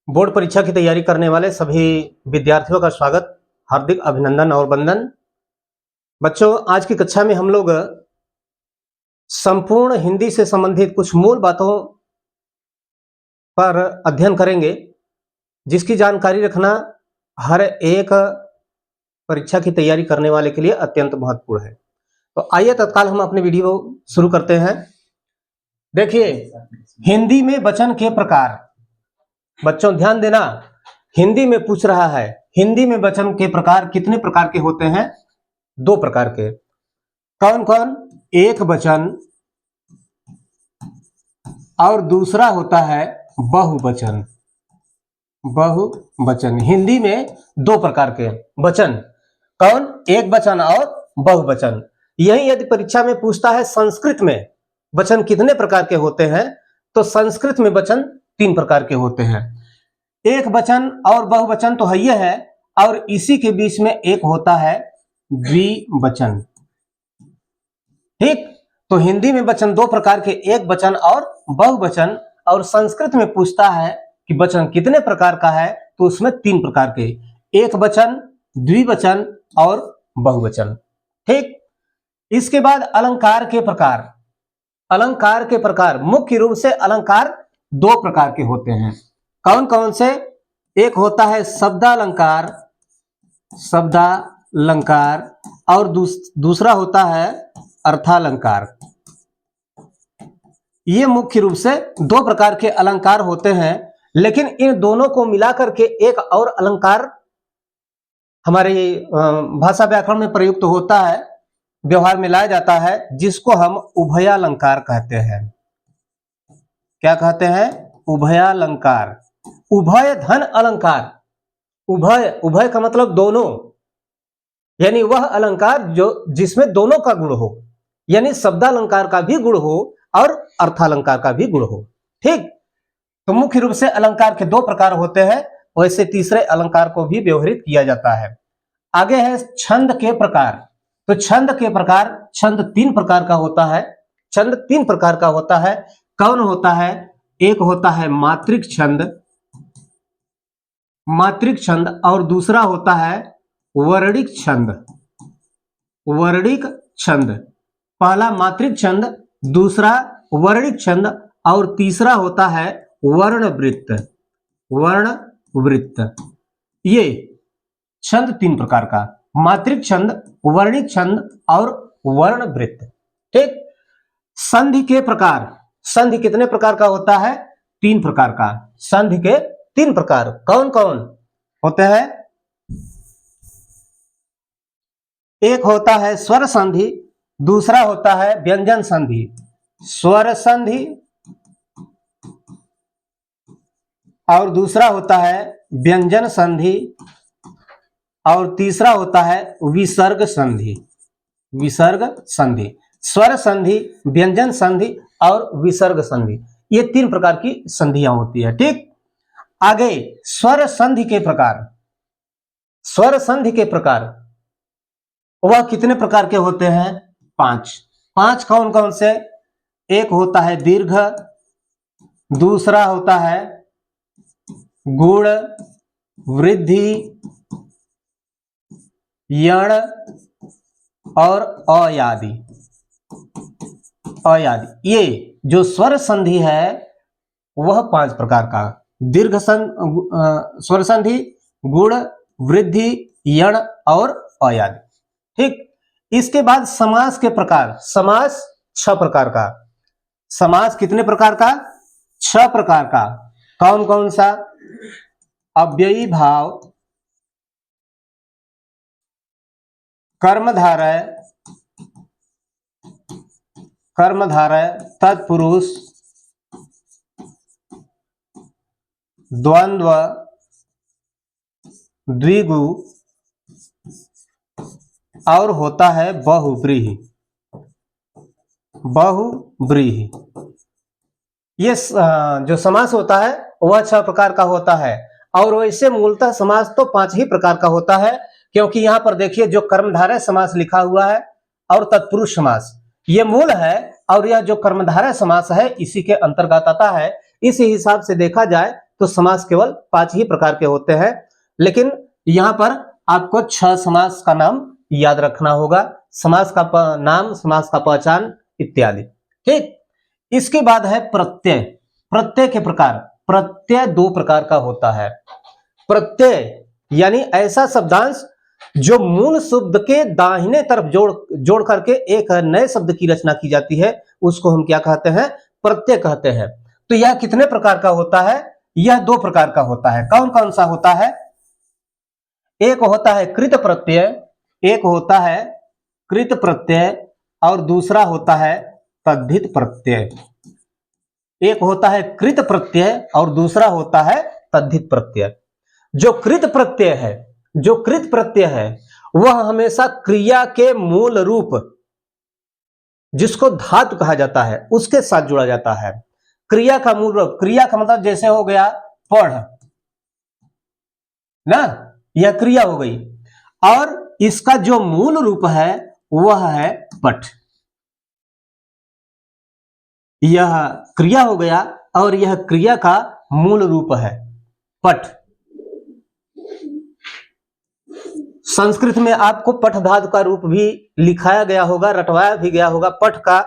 Board परीक्षा की तैयारी करने वाले सभी विद्यार्थियों का स्वागत, हार्दिक अभिनंदन और वंदन। बच्चों, आज की कक्षा में हम लोग संपूर्ण हिंदी से संबंधित कुछ मूल बातों पर अध्ययन करेंगे, जिसकी जानकारी रखना हर एक परीक्षा की तैयारी करने वाले के लिए अत्यंत महत्वपूर्ण है। तो आइए तत्काल हम अपने वीडियो शुरू करते हैं। देखिए, हिंदी में वचन के प्रकार। बच्चों ध्यान देना, हिंदी में पूछ रहा है हिंदी में वचन के प्रकार कितने प्रकार के होते हैं? 2 प्रकार के। कौन कौन? एक वचन और दूसरा होता है बहुवचन। बहुवचन हिंदी में 2 प्रकार के वचन। कौन? एक वचन और बहुवचन। यही यदि परीक्षा में पूछता है संस्कृत में वचन कितने प्रकार के होते हैं, तो संस्कृत में वचन 3 प्रकार के होते हैं। एक वचन और बहुवचन तो है, और इसी के बीच में एक होता है द्विवचन। ठीक, तो हिंदी में वचन 2 प्रकार के, एक वचन और बहुवचन। और संस्कृत में पूछता है कि वचन कितने प्रकार का है, तो उसमें 3 प्रकार के, एक वचन, द्विवचन और बहुवचन। ठीक, इसके बाद अलंकार के प्रकार। अलंकार के प्रकार मुख्य रूप से अलंकार 2 प्रकार के होते हैं। कौन कौन से? एक होता है शब्दालंकार, शब्दालंकार, और दूसरा होता है अर्थालंकार। ये मुख्य रूप से 2 प्रकार के अलंकार होते हैं, लेकिन इन दोनों को मिलाकर के एक और अलंकार हमारे भाषा व्याकरण में प्रयुक्त होता है, व्यवहार में लाया जाता है, जिसको हम उभयालंकार कहते हैं। क्या कहते हैं? उभयालंकार। उभय धन अलंकार। उभय, उभय का मतलब दोनों, यानी वह अलंकार जो जिसमें दोनों का गुण हो, यानी शब्दालंकार का भी गुण हो और अर्थालंकार का भी गुण हो। ठीक, तो मुख्य रूप से अलंकार के 2 प्रकार होते हैं, वैसे तीसरे अलंकार को भी व्यवहारित किया जाता है। आगे है छंद के प्रकार। तो छंद के प्रकार, छंद 3 प्रकार का होता है। छंद 3 प्रकार का होता है। कौन होता है? एक होता है मात्रिक छंद, मात्रिक छंद, और दूसरा होता है वर्णिक छंद। वर्णिक छंद, पहला मात्रिक छंद, दूसरा वर्णिक छंद, और तीसरा होता है वर्णवृत्त। वर्णवृत्त, ये छंद 3 प्रकार का, मात्रिक छंद, वर्णिक छंद और वर्णवृत्त। ठीक, संधि के प्रकार। संधि कितने प्रकार का होता है? 3 प्रकार का। संधि के 3 प्रकार कौन कौन होते हैं? एक होता है स्वर संधि, दूसरा होता है व्यंजन संधि। स्वर संधि, और दूसरा होता है व्यंजन संधि, और तीसरा होता है विसर्ग संधि। विसर्ग संधि, स्वर संधि, व्यंजन संधि और विसर्ग संधि, ये 3 प्रकार की संधियां होती है। ठीक, आगे स्वर संधि के प्रकार। स्वर संधि के प्रकार वह कितने प्रकार के होते हैं? 5 कौन कौन से? एक होता है दीर्घ, दूसरा होता है गुण, वृद्धि, यण और अयादि। अयादि, ये जो स्वर संधि है वह 5 प्रकार का, दीर्घ स्वर संधि, गुण, वृद्धि, यण और अयादि। ठीक, इसके बाद समास के प्रकार। समास 6 प्रकार का। समास कितने प्रकार का? 6 प्रकार का। कौन कौन सा? अव्ययी भाव, कर्मधारय, कर्मधारय, तत्पुरुष, द्वंद्व, द्विगु, और होता है बहुव्रीहि। बहुव्रीहि, ये जो समास होता है वह 6 प्रकार का होता है। और वैसे मूलतः समास तो 5 ही प्रकार का होता है, क्योंकि यहां पर देखिए जो कर्मधारय समास लिखा हुआ है और तत्पुरुष समास, ये मूल है, और यह जो कर्मधारय समास है इसी के अंतर्गत आता है। इस हिसाब से देखा जाए तो समास केवल 5 ही प्रकार के होते हैं, लेकिन यहां पर आपको 6 समास का नाम याद रखना होगा, समास का नाम, समास का पहचान इत्यादि। ठीक, इसके बाद है प्रत्यय। प्रत्यय के प्रकार। प्रत्यय 2 प्रकार का होता है। प्रत्यय यानी ऐसा शब्दांश जो मूल शब्द के दाहिने तरफ जोड़ करके एक नए शब्द की रचना की जाती है, उसको हम क्या कहते हैं? प्रत्यय कहते हैं। तो यह कितने प्रकार का होता है? यह 2 प्रकार का होता है। कौन कौन सा होता है? एक होता है कृत प्रत्यय, एक होता है कृत प्रत्यय और दूसरा होता है तद्धित प्रत्यय। एक होता है कृत प्रत्यय और दूसरा होता है तद्धित प्रत्यय। जो कृत प्रत्यय है वह हमेशा क्रिया के मूल रूप, जिसको धातु कहा जाता है, उसके साथ जुड़ा जाता है। क्रिया का मूल रूप, क्रिया का मतलब जैसे हो गया पढ़ ना, यह क्रिया हो गई, और इसका जो मूल रूप है वह है पठ। यह क्रिया हो गया और यह क्रिया का मूल रूप है पठ। संस्कृत में आपको पठ धातु का रूप भी लिखाया गया होगा, रटवाया भी गया होगा। पठ का,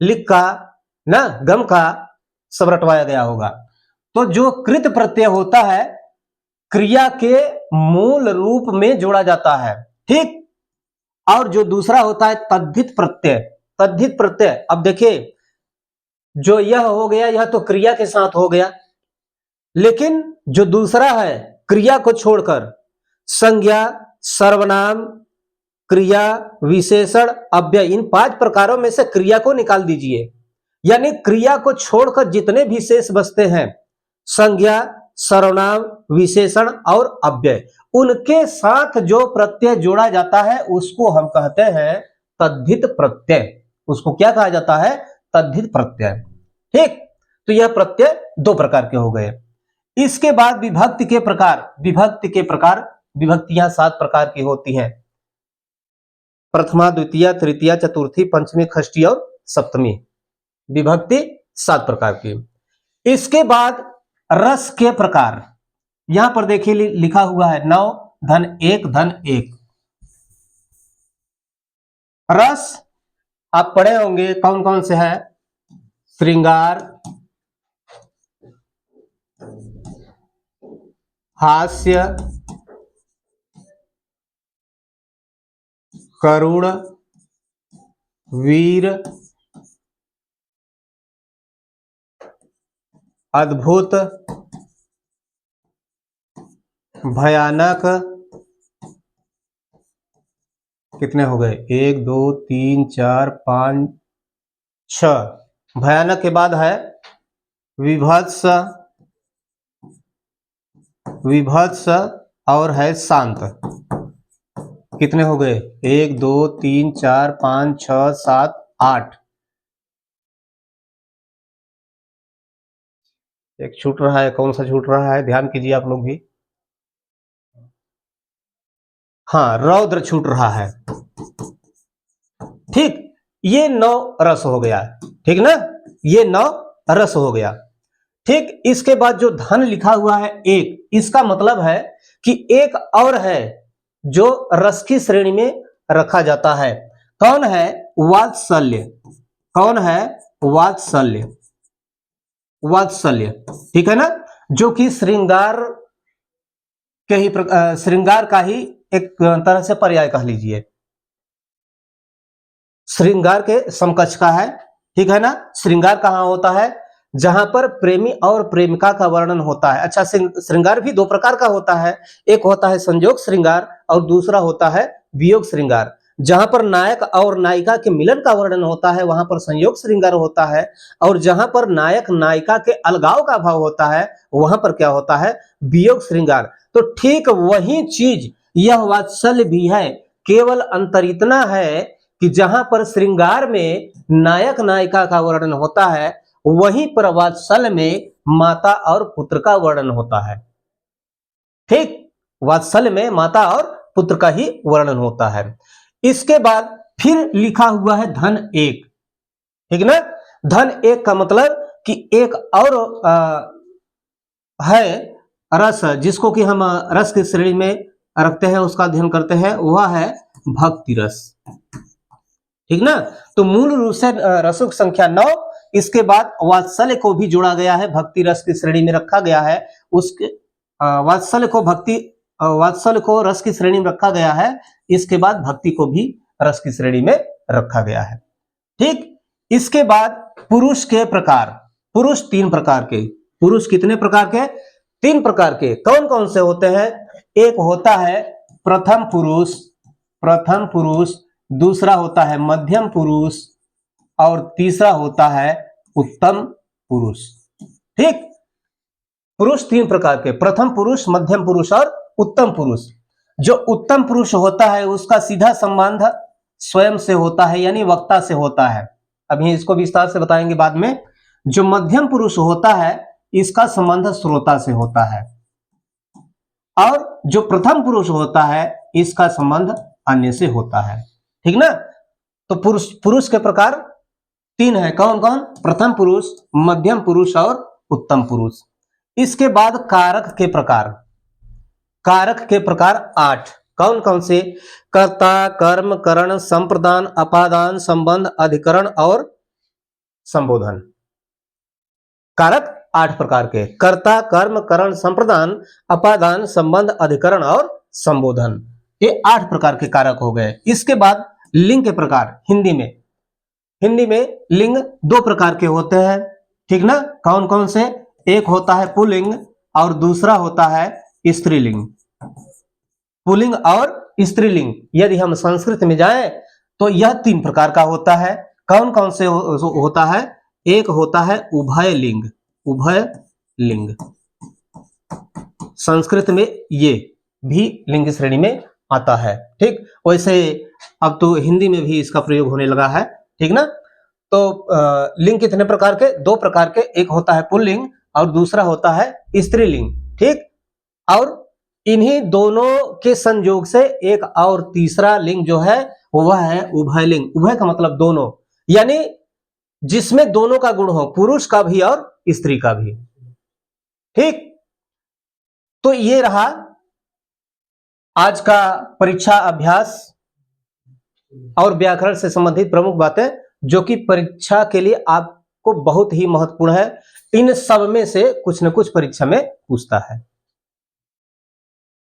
लिख का, ना, गम का सब रटवाया गया होगा। तो जो कृत प्रत्यय होता है क्रिया के मूल रूप में जोड़ा जाता है, ठीक। और जो दूसरा होता है तद्धित प्रत्यय। तद्धित प्रत्यय, अब देखिए, जो यह हो गया यह तो क्रिया के साथ हो गया, लेकिन जो दूसरा है क्रिया को छोड़कर संज्ञा, सर्वनाम, क्रिया, विशेषण, अव्यय, इन 5 प्रकारों में से क्रिया को निकाल दीजिए। यानी क्रिया को छोड़कर जितने भी शेष बचते हैं, संज्ञा, सर्वनाम, विशेषण और अव्यय, उनके साथ जो प्रत्यय जोड़ा जाता है उसको हम कहते हैं तद्धित प्रत्यय। उसको क्या कहा जाता है? तद्धित प्रत्यय। ठीक, तो यह प्रत्यय 2 प्रकार के हो गए। इसके बाद विभक्ति के प्रकार। विभक्तियां 7 प्रकार की होती हैं। प्रथमा, द्वितीय, तृतीया, चतुर्थी, पंचमी, षष्ठी और सप्तमी। विभक्ति 7 प्रकार की। इसके बाद रस के प्रकार। यहां पर देखिए लिखा हुआ है 9 धन 1 धन 1। रस आप पढ़े होंगे, कौन कौन से हैं? श्रृंगार, हास्य, करुण, वीर, अद्भुत, भयानक। कितने हो गए? 1 2 3 4 5 6। भयानक के बाद है विभत्स, और है शांत। कितने हो गए? 1 2 3 4 5 6 7 8। एक छूट रहा है, कौन सा छूट रहा है? ध्यान कीजिए आप लोग भी। हाँ, रौद्र छूट रहा है। ठीक, ये 9 रस हो गया, ठीक ना, ये 9 रस हो गया। ठीक, इसके बाद जो धन लिखा हुआ है 1, इसका मतलब है कि एक और है जो रस की श्रेणी में रखा जाता है। कौन है? वात्सल्य। कौन है? वात्सल्य। वात्सल्य, ठीक है ना, जो कि श्रृंगार के ही श्रृंगार का ही एक तरह से पर्याय कह लीजिए, श्रृंगार के समकक्ष का है, ठीक है ना। श्रृंगार कहाँ होता है? जहां पर प्रेमी और प्रेमिका का वर्णन होता है। अच्छा, श्रृंगार भी 2 प्रकार का होता है। एक होता है संयोग श्रृंगार और दूसरा होता है वियोग श्रृंगार। जहां पर नायक और नायिका के मिलन का वर्णन होता है वहां पर संयोग श्रृंगार होता है, और जहां पर नायक नायिका के अलगाव का भाव होता है वहां पर क्या होता है? वियोग श्रृंगार। तो ठीक वही चीज यह वात्सल्य भी है, केवल अंतर इतना है कि जहां पर श्रृंगार में नायक नायिका का वर्णन होता है वहीं पर वात्सल्य में माता और पुत्र का वर्णन होता है। ठीक, वात्सल्य में माता और पुत्र का ही वर्णन होता है। इसके बाद फिर लिखा हुआ है धन 1, ठीक ना। धन 1 का मतलब कि एक और है रस, जिसको कि हम रस की श्रेणी में रखते हैं, उसका अध्ययन करते हैं, वह है भक्ति रस। ठीक ना। तो मूल रूप से रसों की संख्या 9, इसके बाद वात्सल्य को भी जोड़ा गया है, भक्ति रस की श्रेणी में रखा गया है। उसके वात्सल्य को रस की श्रेणी में रखा गया है, इसके बाद भक्ति को भी रस की श्रेणी में रखा गया है। ठीक। इसके बाद पुरुष के प्रकार। पुरुष 3 प्रकार के। पुरुष कितने प्रकार के? 3 प्रकार के। कौन कौन से होते हैं? एक होता है प्रथम पुरुष, दूसरा होता है मध्यम पुरुष और तीसरा होता है उत्तम पुरुष। ठीक। पुरुष 3 प्रकार के, प्रथम पुरुष, मध्यम पुरुष और उत्तम पुरुष। जो उत्तम पुरुष होता है उसका सीधा संबंध स्वयं से होता है, यानी वक्ता से होता है। अभी इसको विस्तार से बताएंगे बाद में। जो मध्यम पुरुष होता है इसका संबंध श्रोता से होता है, और जो प्रथम पुरुष होता है इसका संबंध अन्य से होता है। ठीक ना। तो पुरुष के प्रकार 3 है। कौन कौन? प्रथम पुरुष, मध्यम पुरुष और उत्तम पुरुष। इसके बाद कारक के प्रकार। कारक के प्रकार 8। कौन कौन से? कर्ता, कर्म, करण, संप्रदान, अपादान, संबंध, अधिकरण और संबोधन। कारक 8 प्रकार के। कर्ता, कर्म, करण, संप्रदान, अपादान, संबंध, अधिकरण और संबोधन। ये 8 प्रकार के कारक हो गए। इसके बाद लिंग के प्रकार। हिंदी में लिंग 2 प्रकार के होते हैं। ठीक ना। कौन कौन से? एक होता है पुल्लिंग और दूसरा होता है स्त्रीलिंग। पुल्लिंग और स्त्रीलिंग यदि हम संस्कृत में जाएं तो यह 3 प्रकार का होता है। कौन कौन से होता है? एक होता है उभय लिंग। संस्कृत में ये भी लिंग श्रेणी में आता है। ठीक। वैसे अब तो हिंदी में भी इसका प्रयोग होने लगा है। ठीक ना। तो लिंग कितने प्रकार के? 2 प्रकार के। एक होता है पुल्लिंग और दूसरा होता है स्त्रीलिंग। ठीक। और इन्हीं दोनों के संयोग से एक और तीसरा लिंग जो है वह है उभय लिंग। उभय का मतलब दोनों, यानी जिसमें दोनों का गुण हो, पुरुष का भी और स्त्री का भी। ठीक। तो ये रहा आज का परीक्षा अभ्यास और व्याकरण से संबंधित प्रमुख बातें, जो कि परीक्षा के लिए आपको बहुत ही महत्वपूर्ण है। इन सब में से कुछ न कुछ परीक्षा में पूछता है।